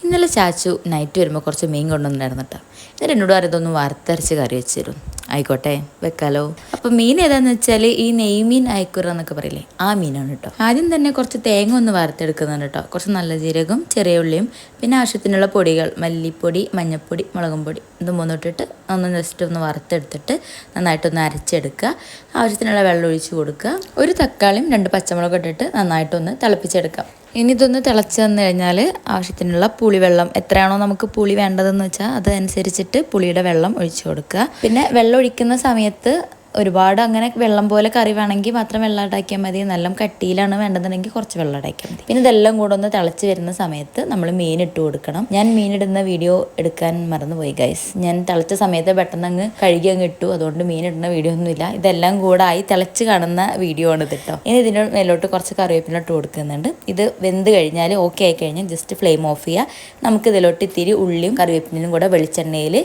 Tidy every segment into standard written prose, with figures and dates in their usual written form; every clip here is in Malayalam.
ഇന്നലെ ചാച്ചു നൈറ്റ് വരുമ്പോൾ കുറച്ച് മീൻ കൊണ്ടുവന്നിട്ടുണ്ടായിരുന്നു കേട്ടോ. എന്നിട്ട് എന്നോട് അറിയതൊന്ന് വറുത്തരച്ച് കറി വെച്ച് തരും. ആയിക്കോട്ടെ, വെക്കാലോ. അപ്പം മീൻ ഏതാണെന്ന് വെച്ചാൽ ഈ നെയ്മീൻ അയക്കുറ എന്നൊക്കെ പറയില്ലേ, ആ മീനാണ് കേട്ടോ. ആദ്യം തന്നെ കുറച്ച് തേങ്ങ ഒന്ന് വറുത്തെടുക്കുന്നുണ്ട് കേട്ടോ. കുറച്ച് നല്ല ജീരകം, ചെറിയ ഉള്ളിയും പിന്നെ ആവശ്യത്തിനുള്ള പൊടികൾ, മല്ലിപ്പൊടി, മഞ്ഞൾപ്പൊടി, മുളകും പൊടി ഇത് മൂന്നിട്ടിട്ട് ഒന്ന് ജസ്റ്റ് ഒന്ന് വറുത്തെടുത്തിട്ട് നന്നായിട്ടൊന്ന് അരച്ചെടുക്കുക. ആവശ്യത്തിനുള്ള വെള്ളം ഒഴിച്ച് കൊടുക്കുക. ഒരു തക്കാളിയും 2 പച്ചമുളകും ഇട്ടിട്ട് നന്നായിട്ടൊന്ന് തിളപ്പിച്ചെടുക്കാം. ഇനി ഇതൊന്ന് തിളച്ച് വന്നു കഴിഞ്ഞാൽ ആവശ്യത്തിനുള്ള പുളിവെള്ളം, എത്രയാണോ നമുക്ക് പുളി വേണ്ടതെന്ന് വെച്ചാൽ അതനുസരിച്ചിട്ട് പുളിയുടെ വെള്ളം ഒഴിച്ചു കൊടുക്കുക. പിന്നെ വെള്ളം ഒഴിക്കുന്ന സമയത്ത് ഒരുപാട് അങ്ങനെ വെള്ളം പോലെ കറി വേണമെങ്കിൽ മാത്രം വെള്ളം ഇടാക്കിയാൽ മതി. നല്ല കട്ടിയിലാണ് വേണ്ടതെന്നുണ്ടെങ്കിൽ കുറച്ച് വെള്ളം ഇടാക്കിയാൽ മതി. പിന്നെ ഇതെല്ലാം കൂടെ ഒന്ന് തിളച്ച് വരുന്ന സമയത്ത് നമ്മൾ മീൻ ഇട്ട് കൊടുക്കണം. ഞാൻ മീനിടുന്ന വീഡിയോ എടുക്കാൻ മറന്നുപോയി ഗൈസ്. ഞാൻ തിളച്ച സമയത്ത് പെട്ടെന്ന് അങ്ങ് കഴുകി അങ്ങ് ഇട്ടു. അതുകൊണ്ട് മീൻ ഇടുന്ന വീഡിയോ ഒന്നുമില്ല. ഇതെല്ലാം കൂടെ ആയി തിളച്ച് കാണുന്ന വീഡിയോ ആണ് ഇത് കേട്ടോ. ഇനി ഇതിൻ്റെ മേലോട്ട് കുറച്ച് കറിവേപ്പില ഇട്ട് കൊടുക്കുന്നുണ്ട്. ഇത് വെന്ത് കഴിഞ്ഞാൽ ഓക്കെ ആയി കഴിഞ്ഞാൽ ജസ്റ്റ് ഫ്ലെയിം ഓഫ് ചെയ്യുക. നമുക്ക് ഇതിലോട്ട് ഇത്തിരി ഉള്ളിയും കറിവേപ്പിലും കൂടെ വെളിച്ചെണ്ണയിൽ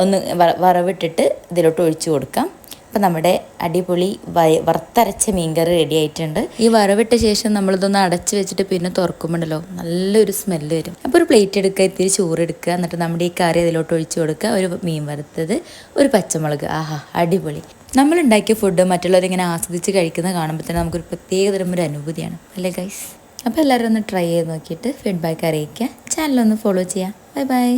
ഒന്ന് വറവിട്ടിട്ട് ഇതിലോട്ട് ഒഴിച്ചു കൊടുക്കാം. അപ്പം നമ്മുടെ അടിപൊളി വറുത്തരച്ച മീൻകറി റെഡി ആയിട്ടുണ്ട്. ഈ വറവിട്ട ശേഷം നമ്മളിതൊന്ന് അടച്ച് വെച്ചിട്ട് പിന്നെ തുറക്കുമ്പോണ്ടല്ലോ നല്ലൊരു സ്മെല്ല് വരും. അപ്പോൾ ഒരു പ്ലേറ്റ് എടുക്കുക, ഇത്തിരി ചോറ് എടുക്കുക, എന്നിട്ട് നമ്മുടെ ഈ കറി അതിലോട്ട് ഒഴിച്ച് കൊടുക്കുക. ഒരു മീൻ വറുത്തത്, ഒരു പച്ചമുളക്, ആഹാ അടിപൊളി. നമ്മളുണ്ടാക്കിയ ഫുഡ് മറ്റുള്ളവരിങ്ങനെ ആസ്വദിച്ച് കഴിക്കുന്നത് കാണുമ്പോൾ തന്നെ നമുക്കൊരു പ്രത്യേക തരം ഒരു അനുഭൂതിയാണ് അല്ലേ ഗൈസ്. അപ്പോൾ എല്ലാവരും ഒന്ന് ട്രൈ ചെയ്ത് നോക്കിയിട്ട് ഫീഡ്ബാക്ക് അറിയിക്കുക. ചാനലൊന്ന് ഫോളോ ചെയ്യുക. Bye bye.